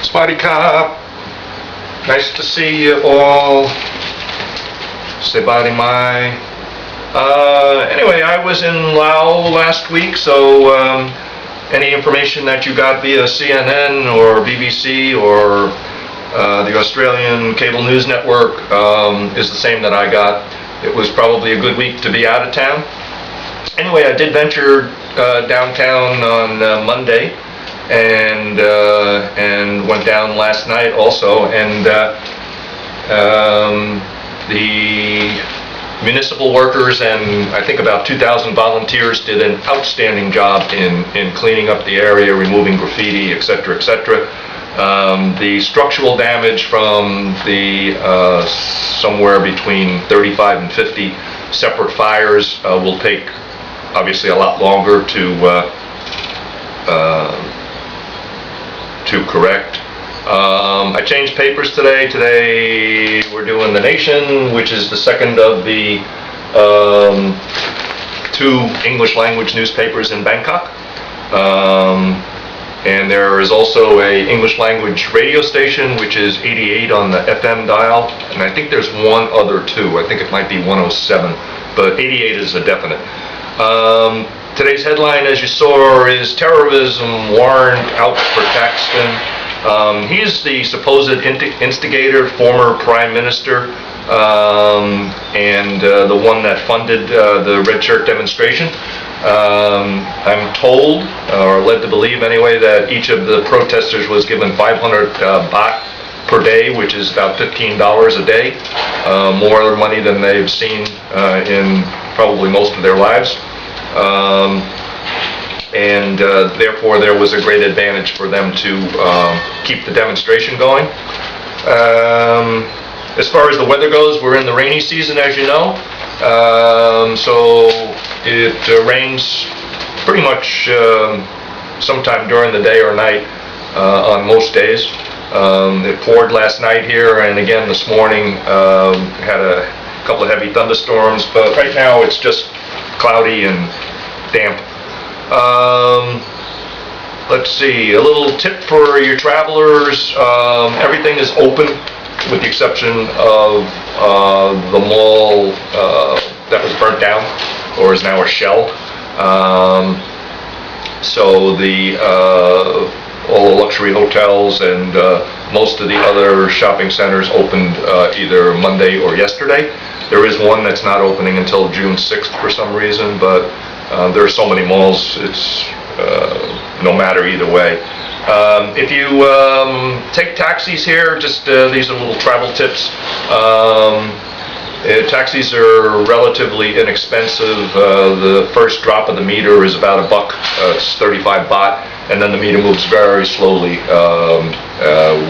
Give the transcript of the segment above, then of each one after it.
Spotty Cop, nice to see you all. Say bye to my. Anyway, I was in Laos last week, so any information that you got via CNN or BBC or the Australian cable news network is the same that I got. It was probably a good week to be out of town. Anyway, I did venture downtown on Monday, and went down last night also, and the municipal workers and I think about 2,000 volunteers did an outstanding job in cleaning up the area, removing graffiti, etc., etc. The structural damage from the somewhere between 35 and 50 separate fires will take obviously a lot longer to correct. I changed papers today. Today we're doing The Nation, which is the second of the two English language newspapers in Bangkok. And there is also a English language radio station, which is 88 on the FM dial, and I think there's one other too. I think it might be 107, but 88 is a definite. Today's headline, as you saw, is Terrorism Warrant Out for Thaxton. He's the supposed instigator, former prime minister, and the one that funded the red shirt demonstration. I'm told, or led to believe anyway, that each of the protesters was given 500 baht per day, which is about $15 a day, more money than they've seen in probably most of their lives. And therefore there was a great advantage for them to keep the demonstration going. As far as the weather goes, we're in the rainy season, as you know, so it rains pretty much sometime during the day or night on most days. It poured last night here, and again this morning had a couple of heavy thunderstorms, but right now it's just cloudy and damp. Let's see, a little tip for your travelers. Everything is open with the exception of the mall that was burnt down or is now a shell. So all the luxury hotels and most of the other shopping centers opened either Monday or yesterday. There is one that's not opening until June 6th for some reason, but there are so many malls, it's no matter either way. If you take taxis here, just these are little travel tips. Taxis are relatively inexpensive. The first drop of the meter is about $1. It's 35 baht, and then the meter moves very slowly,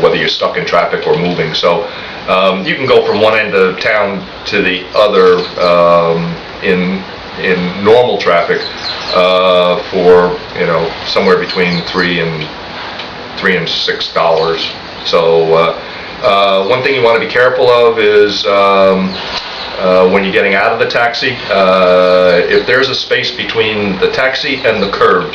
whether you're stuck in traffic or moving. So you can go from one end of town to the other in normal traffic for somewhere between $3 and $6. So one thing you want to be careful of is when you're getting out of the taxi, if there's a space between the taxi and the curb,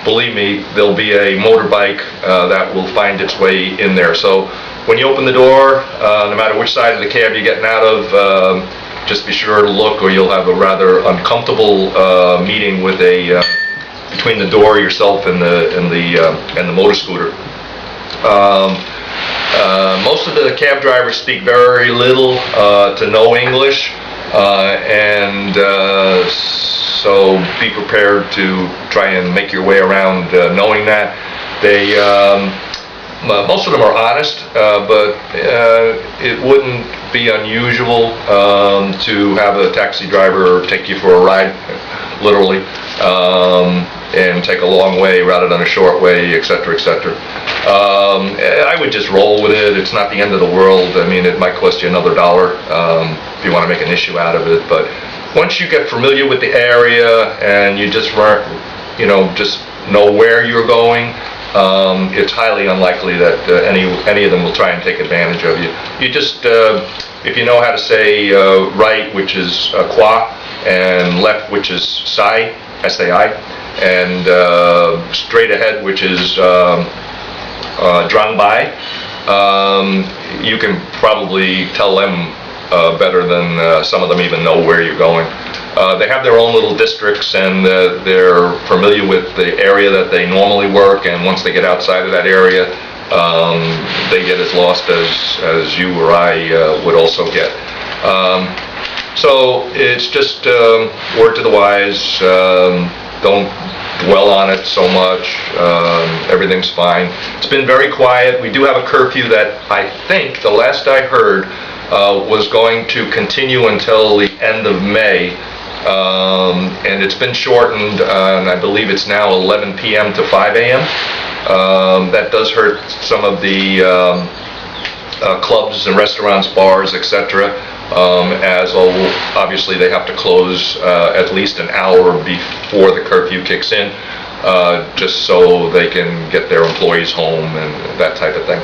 believe me, there'll be a motorbike that will find its way in there. So when you open the door, no matter which side of the cab you're getting out of, just be sure to look, or you'll have a rather uncomfortable meeting with between the door, yourself, and the motor scooter. Most of the cab drivers speak very little to no English, and so be prepared to try and make your way around knowing that. Most of them are honest, but it wouldn't be unusual to have a taxi driver take you for a ride, literally, and take a long way rather than a short way, etc., etc. I would just roll with it. It's not the end of the world. I mean, it might cost you another $1 if you want to make an issue out of it. But once you get familiar with the area and you just just know where you're going, it's highly unlikely that any of them will try and take advantage of you. You just, if you know how to say right, which is qua, and left, which is sai, S-A-I, and straight ahead, which is drunk by, you can probably tell them better than some of them even know where you're going. They have their own little districts, and they're familiar with the area that they normally work, and once they get outside of that area, they get as lost as you or I would also get. So it's just word to the wise, don't dwell on it so much, everything's fine. It's been very quiet. We do have a curfew that I think, the last I heard, was going to continue until the end of May, and it's been shortened, and I believe it's now 11 p.m. to 5 a.m. That does hurt some of the clubs and restaurants, bars, etc., as obviously they have to close at least an hour before the curfew kicks in, just so they can get their employees home and that type of thing.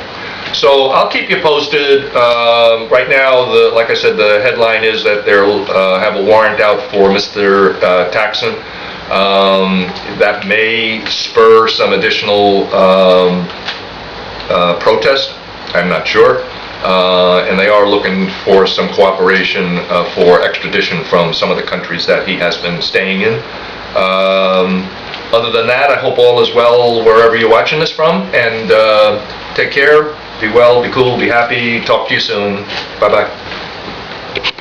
So I'll keep you posted. Right now, like I said, the headline is that they'll have a warrant out for Mr. Taxon. That may spur some additional protest. I'm not sure. And they are looking for some cooperation for extradition from some of the countries that he has been staying in. Other than that, I hope all is well wherever you're watching this from, and take care, be well, be cool, be happy, talk to you soon. Bye-bye.